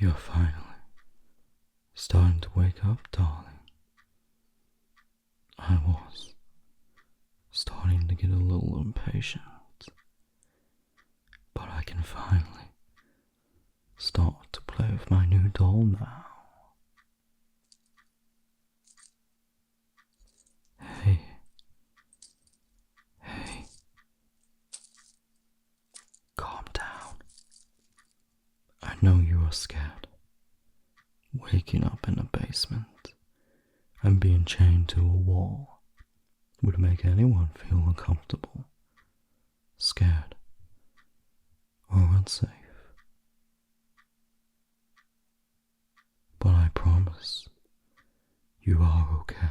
You're finally starting to wake up, darling. I was starting to get a little impatient, but I can finally start to play with my new doll now. Hey. Calm down. I know you are scared. Waking up in a basement and being chained to a wall would make anyone feel uncomfortable, scared, or unsafe. But I promise you are okay.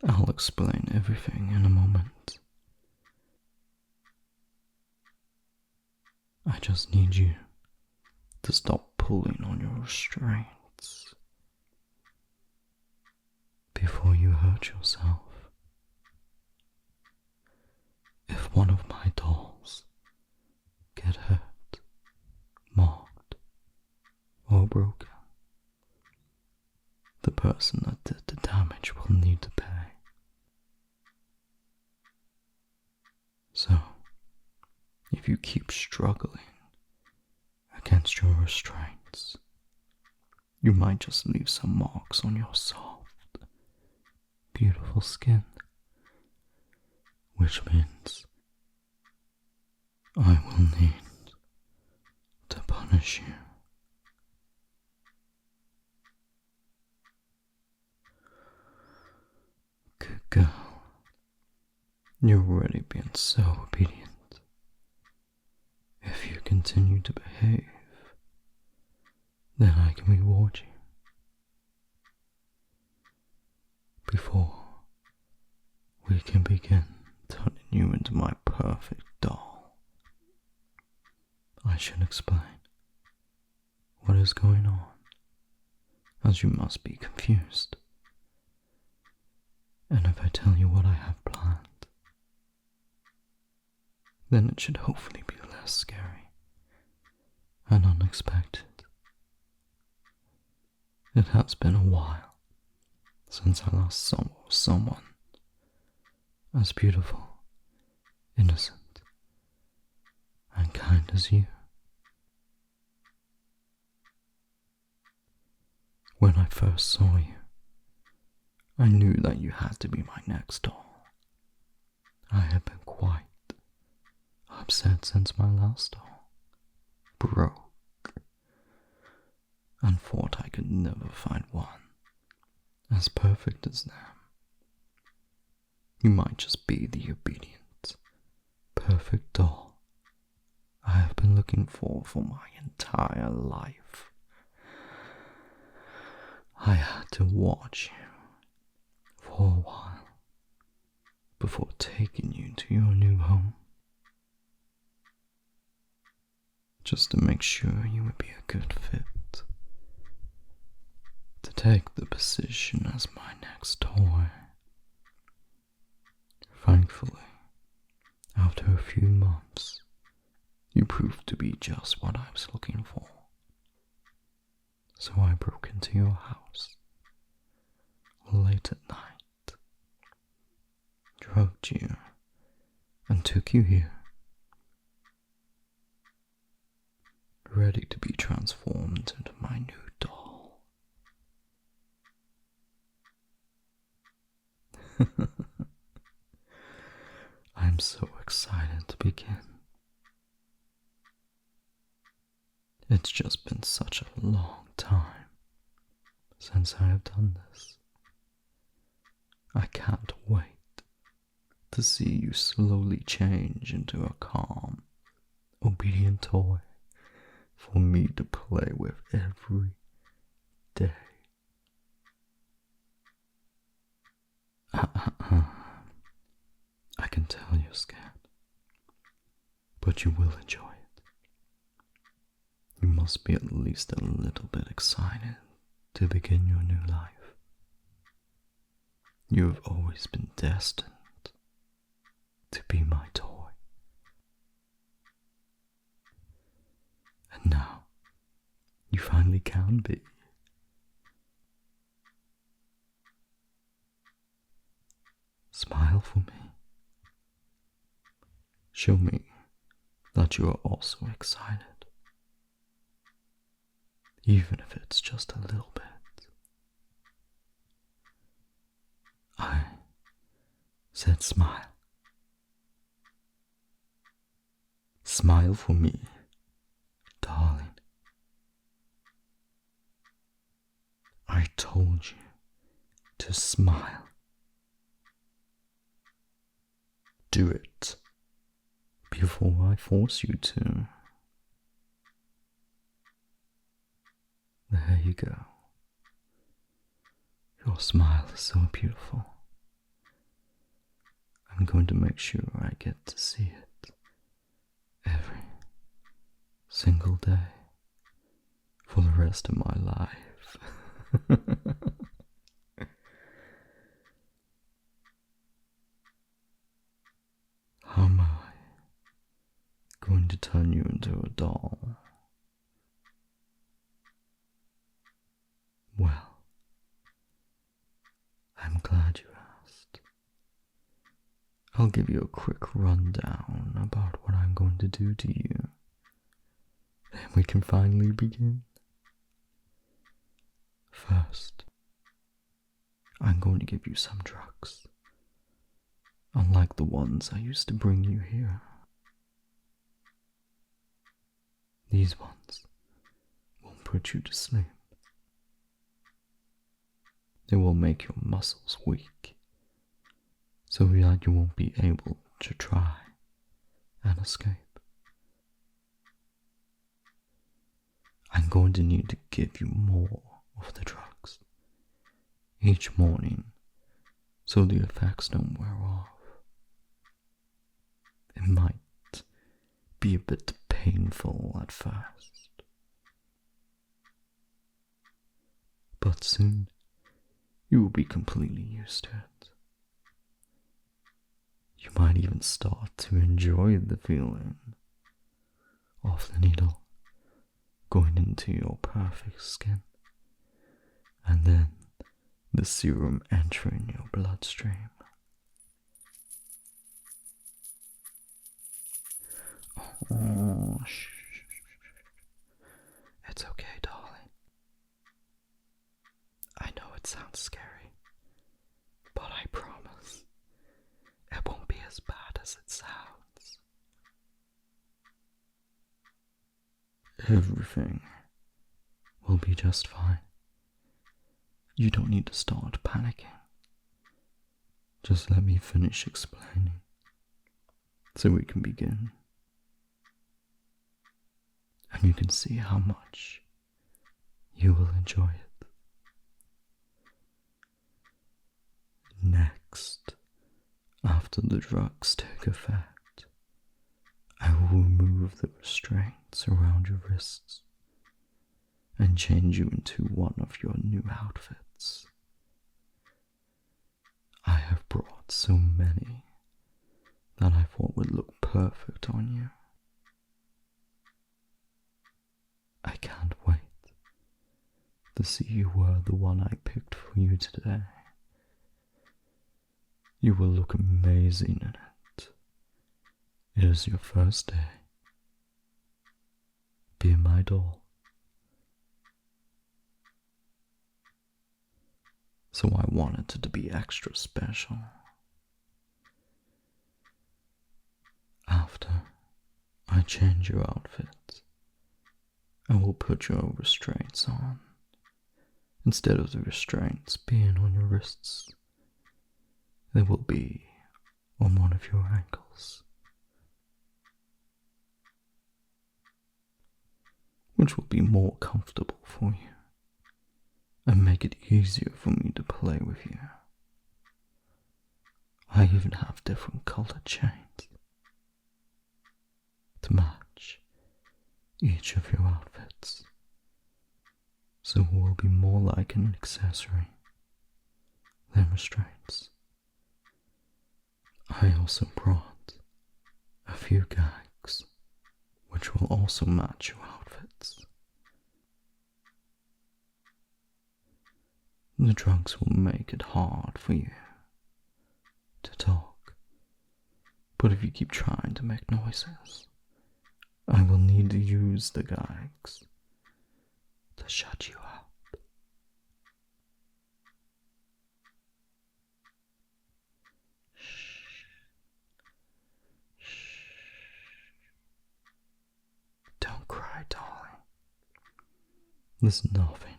I'll explain everything in a moment. I just need you to stop pulling on your restraints before you hurt yourself. If one of my dolls get hurt, marked, or broken, the person that did the damage will need to pay. So, if you keep struggling against your restraints, you might just leave some marks on your soft, beautiful skin, which means I will need to punish you. Good girl. You're already being so obedient. If you continue to behave, then I can reward you. Before we can begin turning you into my perfect doll, I should explain what is going on, as you must be confused. And if I tell you what I have planned, then it should hopefully be less scary and unexpected. It has been a while since I last saw someone as beautiful, innocent, and kind as you. When I first saw you, I knew that you had to be my next doll. I have been quite upset since my last doll broke, and thought I could never find one as perfect as them. You might just be the obedient, perfect doll I have been looking for my entire life. I had to watch you for a while before taking you to your new home, just to make sure you would be a good fit to take the position as my next toy. Thankfully, after a few months, you proved to be just what I was looking for. So I broke into your house late at night, drugged you, and took you here, ready to be transformed into my new doll. I'm so excited to begin. It's just been such a long time since I have done this. I can't wait to see you slowly change into a calm, obedient toy for me to play with every day. I can tell you're scared, but you will enjoy it. You must be at least a little bit excited to begin your new life. You have always been destined to be my toy. You finally can be. Smile for me. Show me that you are also excited. Even if it's just a little bit. I said smile. Smile for me, darling. I told you to smile. Do it before I force you to. There you go. Your smile is so beautiful. I'm going to make sure I get to see it every single day for the rest of my life. How am I going to turn you into a doll? Well, I'm glad you asked. I'll give you a quick rundown about what I'm going to do to you. Then we can finally begin. First, I'm going to give you some drugs. Unlike the ones I used to bring you here. These ones won't put you to sleep. They will make your muscles weak, so that you won't be able to try and escape. I'm going to need to give you more of the drugs each morning so the effects don't wear off. It might be a bit painful at first, but soon you will be completely used to it. You might even start to enjoy the feeling of the needle going into your perfect skin, and then the serum entering your bloodstream. Oh, shh. It's okay, darling. I know it sounds scary, but I promise it won't be as bad as it sounds. Everything will be just fine. You don't need to start panicking. Just let me finish explaining, so we can begin. And you can see how much you will enjoy it. Next, after the drugs take effect, I will remove the restraints around your wrists and change you into one of your new outfits. I have brought so many that I thought would look perfect on you. I can't wait to see you wear the one I picked for you today. You will look amazing in it. It is your first day. Be my doll. So I wanted it to be extra special. After I change your outfit, I will put your restraints on. Instead of the restraints being on your wrists, they will be on one of your ankles, which will be more comfortable for you and make it easier for me to play with you. I even have different colored chains to match each of your outfits, so it will be more like an accessory than restraints. I also brought a few gags which will also match your outfits. The drugs will make it hard for you to talk, but if you keep trying to make noises, I will need to use the gags to shut you up. Don't cry, darling. There's nothing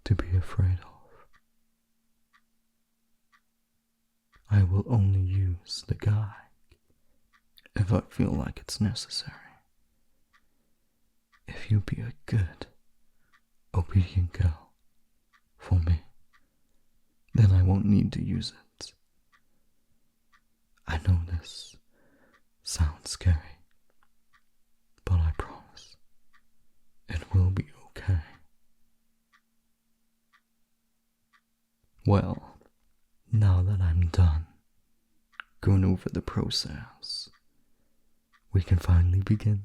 to be afraid of. I will only use the gag if I feel like it's necessary. If you be a good, obedient girl for me, then I won't need to use it. I know this sounds scary, but I promise it will be okay. Well, now that I'm done going over the process, we can finally begin.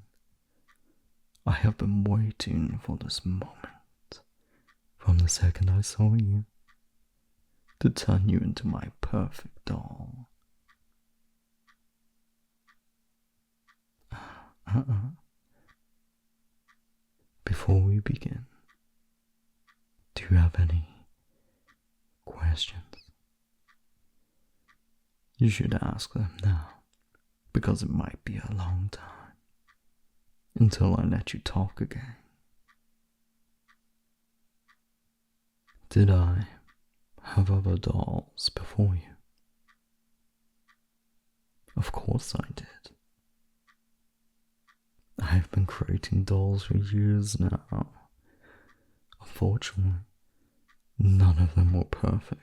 I have been waiting for this moment from the second I saw you to turn you into my perfect doll. Before we begin, do you have any questions? You should ask them now, because it might be a long time until I let you talk again. Did I have other dolls before you? Of course I did. I've been creating dolls for years now. Unfortunately, none of them were perfect.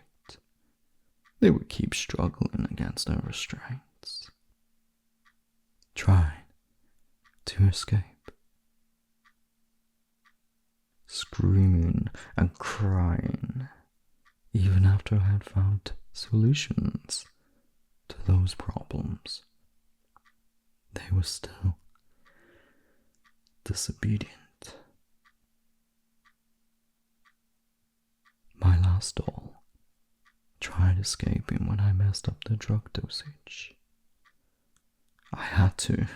They would keep struggling against their restraints, trying to escape, screaming and crying, even after I had found solutions to those problems. They were still disobedient. My last doll tried escaping when I messed up the drug dosage. I had to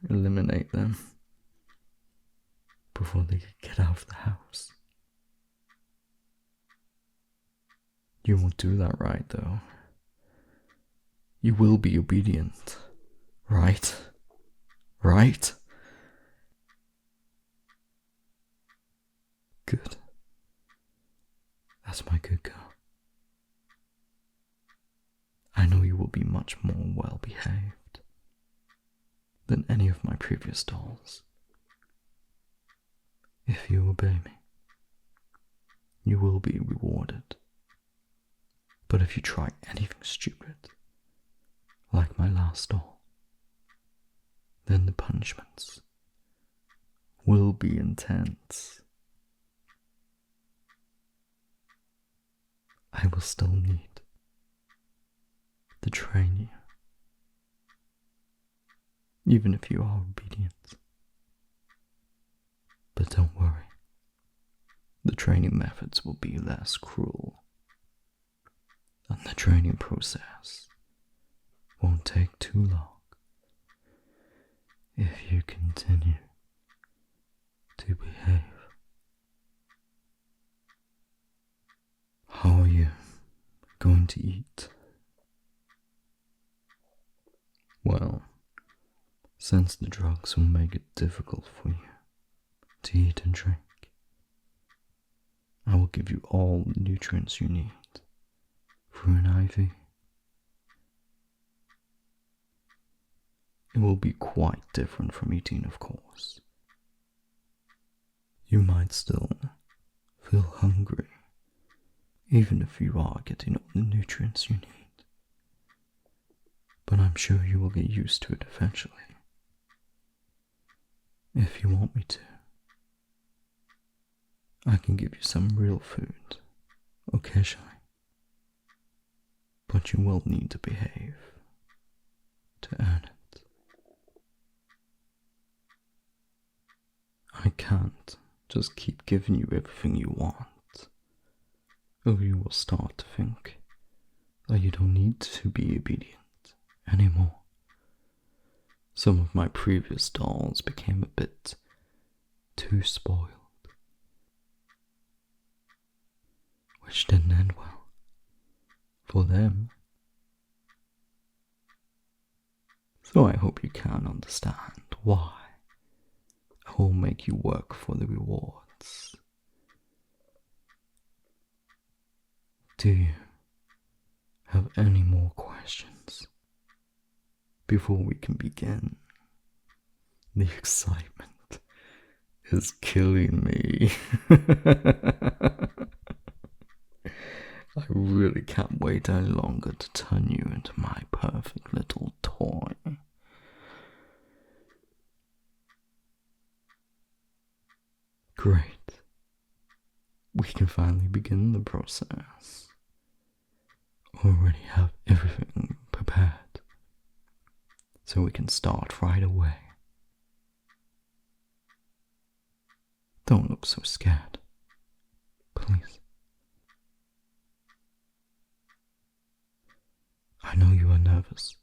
eliminate them before they could get out of the house. You won't do that, right, though? You will be obedient, right? Right? Good. That's my good girl. I know you will be much more well behaved than any of my previous dolls. If you obey me, you will be rewarded. But if you try anything stupid, like my last doll, then the punishments will be intense. I will still need to train you, even if you are obedient. But don't worry, the training methods will be less cruel, and the training process won't take too long if you continue to behave. How are you going to eat? Well, since the drugs will make it difficult for you to eat and drink, I will give you all the nutrients you need through an IV. It will be quite different from eating, of course. You might still feel hungry, even if you are getting all the nutrients you need. But I'm sure you will get used to it eventually. If you want me to, I can give you some real food, occasionally. But you will need to behave to earn it. I can't just keep giving you everything you want, or you will start to think that you don't need to be obedient anymore. Some of my previous dolls became a bit too spoiled, which didn't end well for them. So I hope you can understand why I will make you work for the rewards. Do you have any more questions before we can begin? The excitement is killing me. I really can't wait any longer to turn you into my perfect little toy. Great. We can finally begin the process. Already have everything prepared, so we can start right away. Don't look so scared, please. I know you are nervous,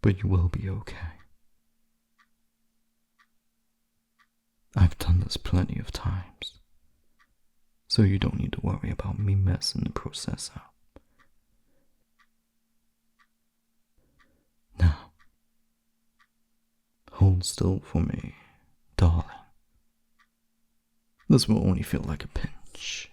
but you will be okay. I've done this plenty of times, so you don't need to worry about me messing the process up. Now, hold still for me, darling. This will only feel like a pinch.